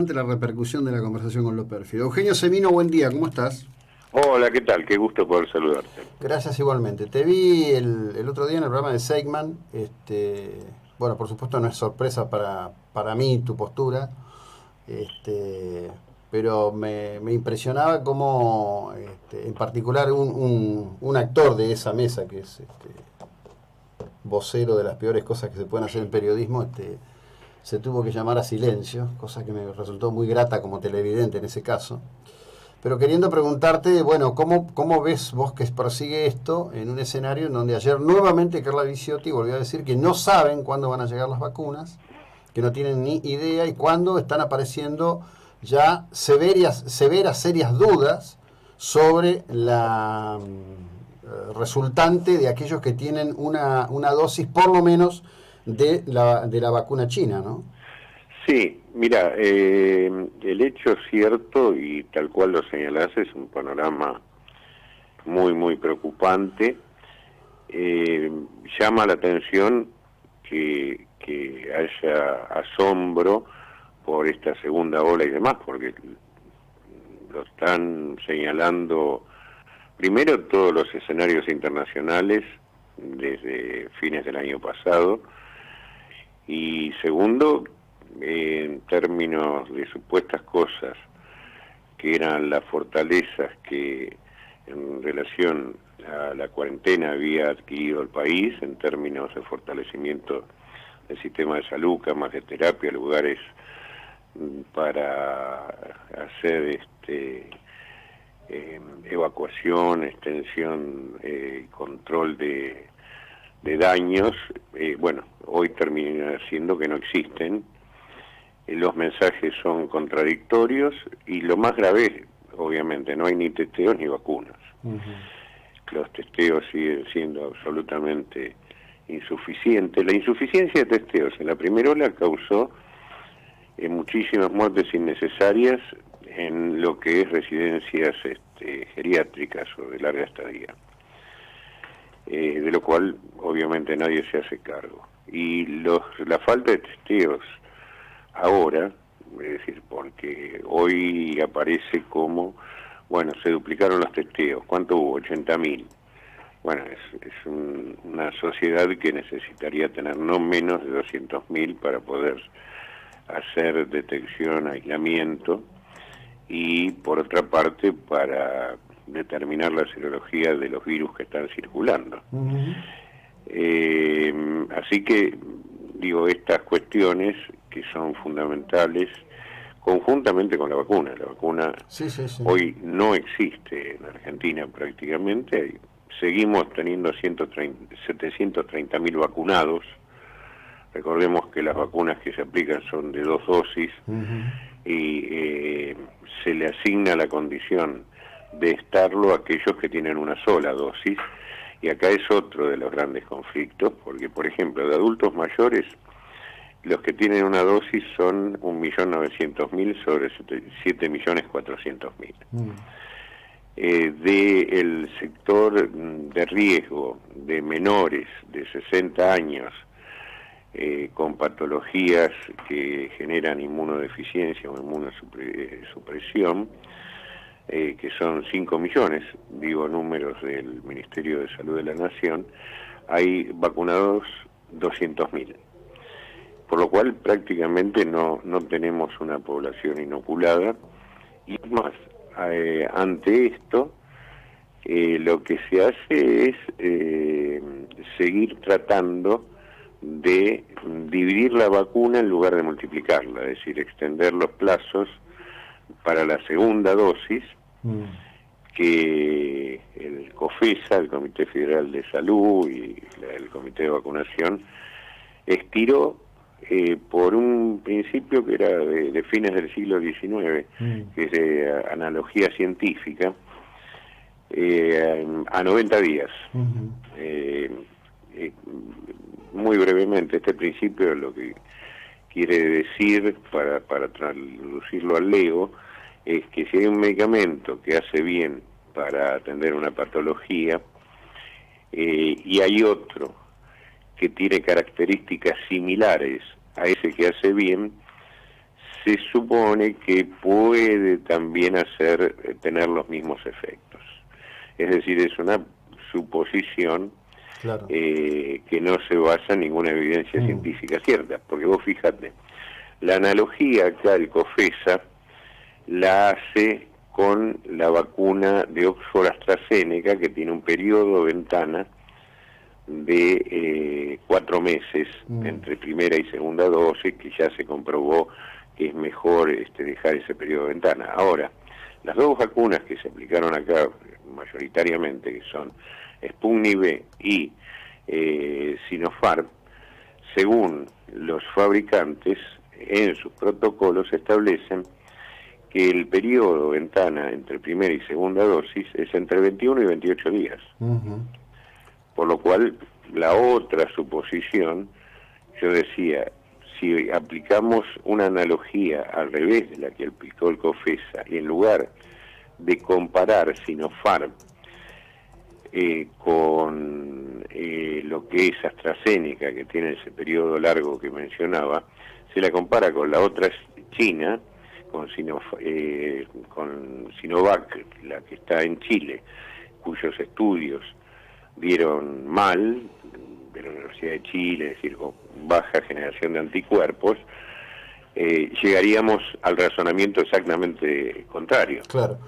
La repercusión de la conversación con Loperfido. Eugenio Semino, buen día, ¿cómo estás? Hola, ¿qué tal? Qué gusto poder saludarte. Gracias igualmente. Te vi el otro día en el programa de Seigman. Bueno, por supuesto no es sorpresa para mí tu postura, pero me impresionaba cómo, en particular, un actor de esa mesa, que es vocero de las peores cosas que se pueden hacer en periodismo, se tuvo que llamar a silencio, cosa que me resultó muy grata como televidente en ese caso. Pero queriendo preguntarte, bueno, ¿cómo ves vos que prosigue esto en un escenario en donde ayer nuevamente Carla Bisotti volvió a decir que no saben cuándo van a llegar las vacunas, que no tienen ni idea y cuándo están apareciendo ya serias dudas sobre la resultante de aquellos que tienen una dosis por lo menos de la vacuna china, ¿no? Sí, mira, el hecho cierto y tal cual lo señalás es un panorama muy preocupante. Eh, Llama la atención que haya asombro por esta segunda ola y demás, porque lo están señalando primero todos los escenarios internacionales desde fines del año pasado. Y segundo, en términos de supuestas cosas que eran las fortalezas que en relación a la cuarentena había adquirido el país, en términos de fortalecimiento del sistema de salud, camas de terapia, lugares para hacer evacuación, extensión, control de daños, bueno, hoy termina siendo que no existen. Los mensajes son contradictorios y lo más grave, obviamente, no hay ni testeos ni vacunas. Los testeos siguen siendo absolutamente insuficientes. La insuficiencia de testeos en la primera ola causó muchísimas muertes innecesarias en lo que es residencias geriátricas o de larga estadía. De lo cual obviamente nadie se hace cargo. Y la falta de testeos ahora, es decir, porque hoy aparece como, bueno, se duplicaron los testeos, ¿cuánto hubo? 80.000. Bueno, es una sociedad que necesitaría tener no menos de 200.000 para poder hacer detección, aislamiento, y por otra parte para determinar la serología de los virus que están circulando. Así que, digo, estas cuestiones que son fundamentales, conjuntamente con la vacuna. La vacuna Sí. hoy no existe en Argentina prácticamente. Seguimos teniendo 730.000 vacunados. Recordemos que las vacunas que se aplican son de 2 dosis y se le asigna la condición de estarlo a aquellos que tienen una sola dosis, y acá es otro de los grandes conflictos, porque por ejemplo de adultos mayores los que tienen una dosis son 1.900.000 sobre 7.400.000. Del sector de riesgo de menores de 60 años con patologías que generan inmunodeficiencia o inmunosupresión, que son 5 millones, digo números del Ministerio de Salud de la Nación, hay vacunados 200.000. Por lo cual prácticamente no tenemos una población inoculada. Y más, ante esto, lo que se hace es seguir tratando de dividir la vacuna en lugar de multiplicarla, es decir, extender los plazos para la segunda dosis, que el COFESA, el Comité Federal de Salud, y el Comité de Vacunación estiró por un principio que era de fines del siglo XIX, que es de analogía científica, a 90 días. Muy brevemente, este principio lo que quiere decir, para traducirlo al lego, es que si hay un medicamento que hace bien para atender una patología, y hay otro que tiene características similares a ese que hace bien, se supone que puede también tener los mismos efectos. Es decir, es una suposición, claro, que no se basa en ninguna evidencia científica cierta, porque vos fíjate, la analogía acá del COFESA la hace con la vacuna de Oxford AstraZeneca, que tiene un periodo ventana de 4 meses entre primera y segunda dosis, que ya se comprobó que es mejor dejar ese periodo de ventana. Ahora, las dos vacunas que se aplicaron acá mayoritariamente, que son Sputnik V y Sinopharm, según los fabricantes, en sus protocolos establecen que el periodo ventana entre primera y segunda dosis es entre 21 y 28 días. Por lo cual, la otra suposición, yo decía, si aplicamos una analogía al revés de la que aplicó el COFESA, y en lugar de comparar Sinopharm con lo que es AstraZeneca, que tiene ese periodo largo que mencionaba, se la compara con la otra China, con Sinovac, la que está en Chile, cuyos estudios dieron mal, de la Universidad de Chile, es decir, con baja generación de anticuerpos, llegaríamos al razonamiento exactamente contrario. Claro.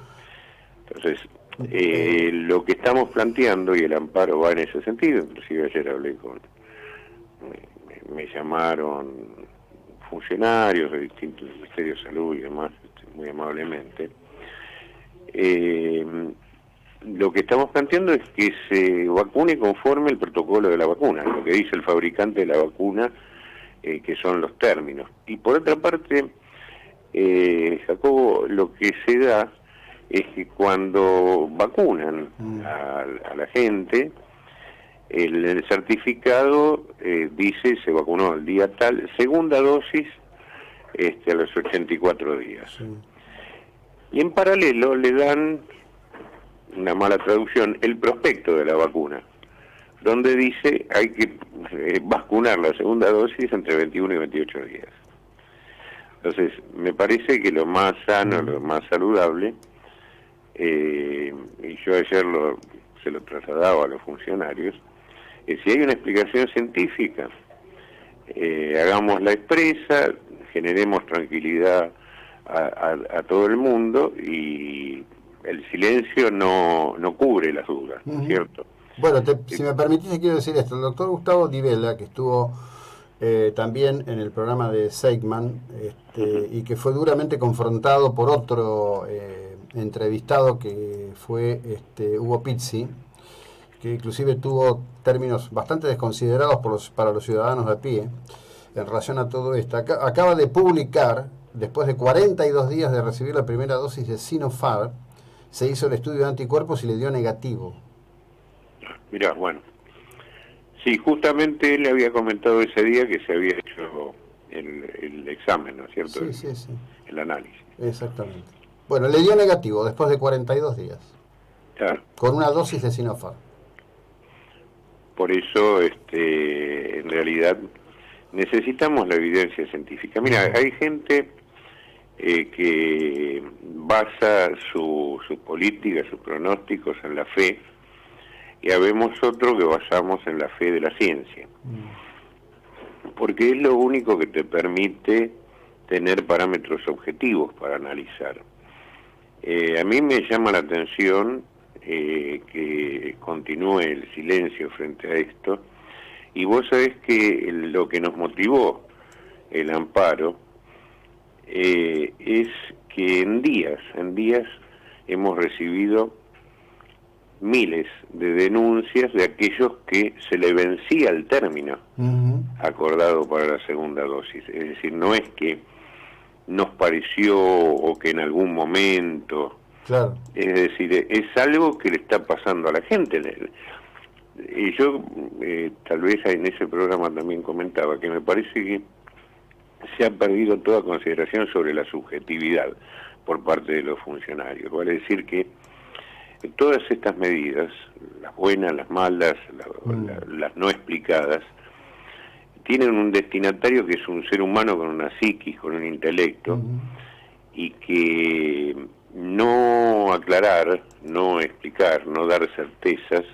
Entonces, lo que estamos planteando, y el amparo va en ese sentido, inclusive ayer hablé me llamaron funcionarios de distintos ministerios de salud y demás, muy amablemente. Lo que estamos planteando es que se vacune conforme el protocolo de la vacuna, lo que dice el fabricante de la vacuna, que son los términos. Y por otra parte, Jacobo, lo que se da es que cuando vacunan a la gente, el certificado dice se vacunó el día tal, segunda dosis a los 84 días. Sí. Y en paralelo le dan, una mala traducción, el prospecto de la vacuna, donde dice hay que vacunar la segunda dosis entre 21 y 28 días. Entonces, me parece que lo más sano, lo más saludable, y yo ayer se lo trasladaba a los funcionarios, si hay una explicación científica, hagámosla expresa, generemos tranquilidad a todo el mundo, y el silencio no cubre las dudas, ¿no es cierto? Bueno, si me permitís, quiero decir esto. El doctor Gustavo Di Vella, que estuvo también en el programa de Seigman, y que fue duramente confrontado por otro entrevistado que fue Hugo Pizzi, que inclusive tuvo términos bastante desconsiderados para los ciudadanos de a pie en relación a todo esto. Acaba de publicar, después de 42 días de recibir la primera dosis de Sinopharm, se hizo el estudio de anticuerpos y le dio negativo. Mirá, bueno. Sí, justamente él le había comentado ese día que se había hecho el examen, ¿no es cierto? Sí. El análisis. Exactamente. Bueno, le dio negativo después de 42 días. Claro. Con una dosis de Sinopharm. Por eso, en realidad, necesitamos la evidencia científica. Mira, hay gente que basa sus políticas, sus pronósticos en la fe, y habemos otro que basamos en la fe de la ciencia. Porque es lo único que te permite tener parámetros objetivos para analizar. A mí me llama la atención que continúe el silencio frente a esto, y vos sabés que lo que nos motivó el amparo es que en días hemos recibido miles de denuncias de aquellos que se le vencía el término acordado para la segunda dosis. Es decir, no es que nos pareció o que en algún momento, claro, es decir, es algo que le está pasando a la gente. Y yo tal vez en ese programa también comentaba que me parece que se ha perdido toda consideración sobre la subjetividad por parte de los funcionarios. Vale decir que todas estas medidas, las buenas, las malas, las no explicadas, tienen un destinatario que es un ser humano con una psiquis, con un intelecto, y que no aclarar, no explicar, no dar certezas,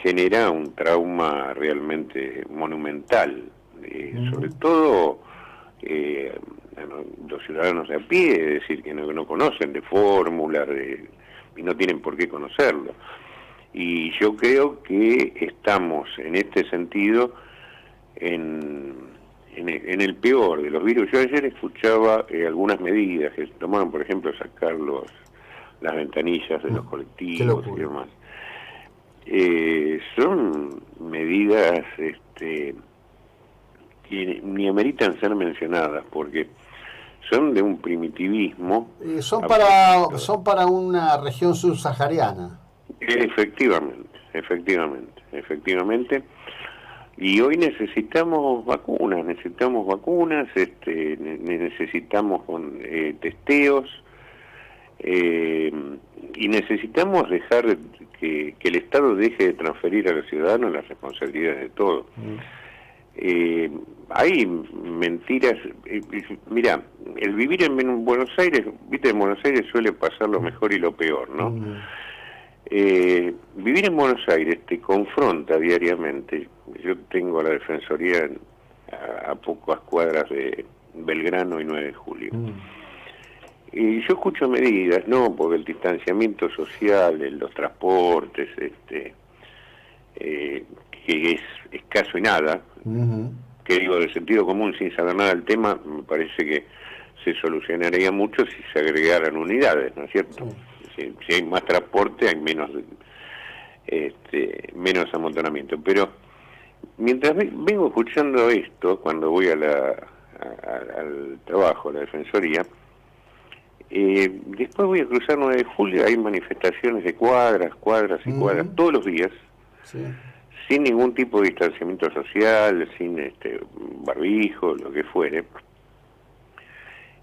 genera un trauma realmente monumental, sobre todo los ciudadanos de a pie, es decir, que no conocen de fórmulas y no tienen por qué conocerlo. Y yo creo que estamos en este sentido en el peor de los virus. Yo ayer escuchaba algunas medidas que se tomaron, por ejemplo, sacar las ventanillas de los colectivos y demás. Son medidas que ni ameritan ser mencionadas, porque son de un primitivismo. Son para una región subsahariana. Efectivamente. Y hoy necesitamos vacunas, necesitamos testeos, y necesitamos dejar que el Estado deje de transferir a los ciudadanos las responsabilidades de todo. Hay mentiras. Mira, el vivir en Buenos Aires, viste, en Buenos Aires suele pasar lo mejor y lo peor, ¿no? Vivir en Buenos Aires te confronta diariamente. Yo tengo la Defensoría a pocas cuadras de Belgrano y 9 de Julio. Y yo escucho medidas, no, porque el distanciamiento social, los transportes, que es escaso y nada, que digo, de sentido común, sin saber nada del tema, me parece que se solucionaría mucho si se agregaran unidades, ¿no es cierto? Si hay más transporte, hay menos amontonamiento. Pero mientras vengo escuchando esto, cuando voy al trabajo, a la Defensoría, después voy a cruzar 9 de Julio, hay manifestaciones de cuadras y cuadras, todos los días, sin ningún tipo de distanciamiento social, sin barbijo, lo que fuere,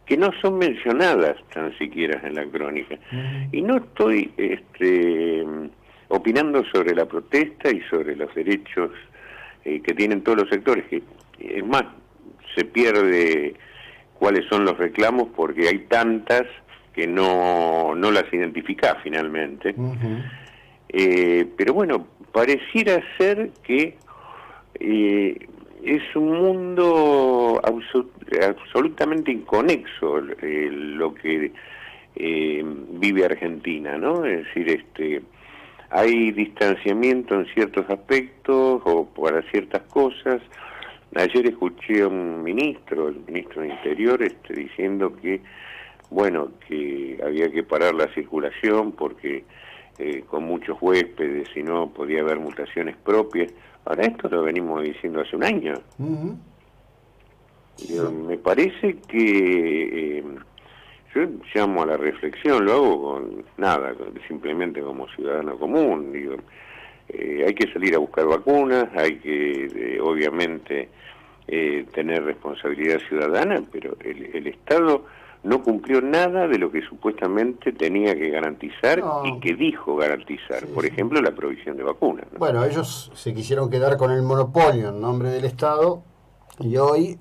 que no son mencionadas tan siquiera en la crónica. Y no estoy opinando sobre la protesta y sobre los derechos que tienen todos los sectores, que es más, se pierde cuáles son los reclamos porque hay tantas que no las identifica finalmente. Pero bueno, pareciera ser que es un mundo absolutamente inconexo lo que vive Argentina, ¿no? Es decir, hay distanciamiento en ciertos aspectos o para ciertas cosas. Ayer escuché a un ministro, el ministro de Interior, diciendo que, bueno, que había que parar la circulación porque con muchos huéspedes, si no podía haber mutaciones propias. Ahora esto lo venimos diciendo hace un año. Me parece que yo llamo a la reflexión, lo hago simplemente como ciudadano común. Digo, hay que salir a buscar vacunas, hay que obviamente tener responsabilidad ciudadana, pero el Estado no cumplió nada de lo que supuestamente tenía que garantizar y que dijo garantizar. Por ejemplo, la provisión de vacunas, ¿no? Bueno, ellos se quisieron quedar con el monopolio en nombre del Estado y hoy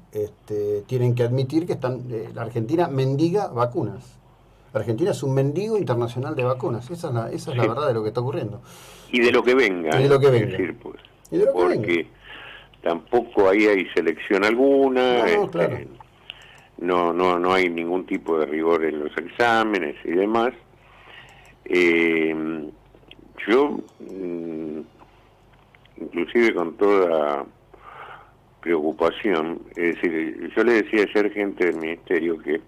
tienen que admitir que la Argentina mendiga vacunas. La Argentina es un mendigo internacional de vacunas. Esa es la verdad de lo que está ocurriendo. Y de lo que venga. Y de lo que venga. Decir, pues, porque tampoco ahí hay selección alguna. Claro. No hay ningún tipo de rigor en los exámenes y demás. Yo, inclusive con toda preocupación, es decir, yo le decía ayer gente del Ministerio que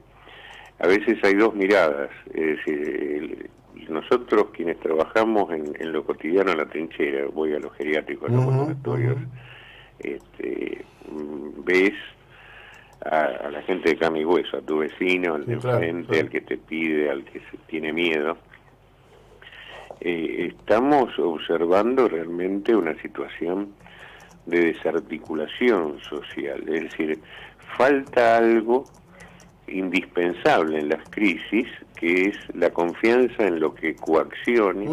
a veces hay dos miradas, es decir, nosotros quienes trabajamos en lo cotidiano en la trinchera, voy a los geriátricos, a los ambulatorios, ves a la gente de carne y hueso, a tu vecino, al de enfrente, al que te pide, al que tiene miedo. Estamos observando realmente una situación de desarticulación social, es decir, falta algo indispensable en las crisis, que es la confianza en lo que coaccione,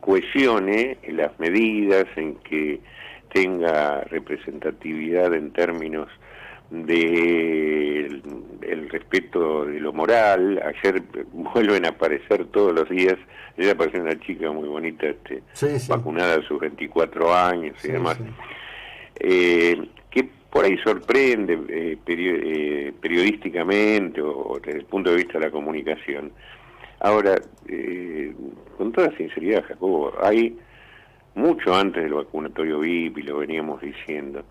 cohesione las medidas, en que tenga representatividad en términos de el respeto de lo moral. Ayer vuelven a aparecer todos los días. Ayer apareció una chica muy bonita, vacunada a sus 24 años y demás, que por ahí sorprende periodísticamente o desde el punto de vista de la comunicación. Ahora, con toda sinceridad, Jacobo, hay mucho antes del vacunatorio VIP, y lo veníamos diciendo,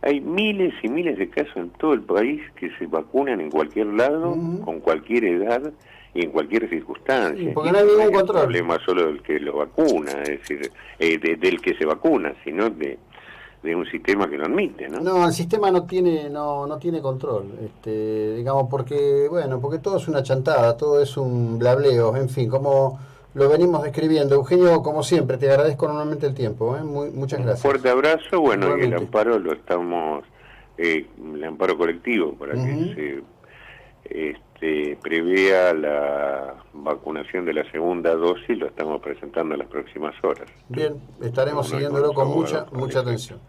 hay miles y miles de casos en todo el país que se vacunan en cualquier lado, con cualquier edad y en cualquier circunstancia. Porque no hay ningún control. El problema solo del que lo vacuna, es decir, del que se vacuna, sino de un sistema que lo admite, ¿no? No, el sistema no tiene control, digamos, porque todo es una chantada, todo es un blableo, en fin, como lo venimos describiendo. Eugenio, como siempre, te agradezco enormemente el tiempo, muchas gracias. Un fuerte abrazo, y el amparo lo estamos, el amparo colectivo, para que se prevea la vacunación de la segunda dosis, lo estamos presentando en las próximas horas. Bien, estaremos siguiéndolo con mucha atención.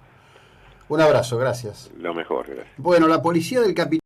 Un abrazo, gracias. Lo mejor, gracias. Bueno, la policía del Capitolio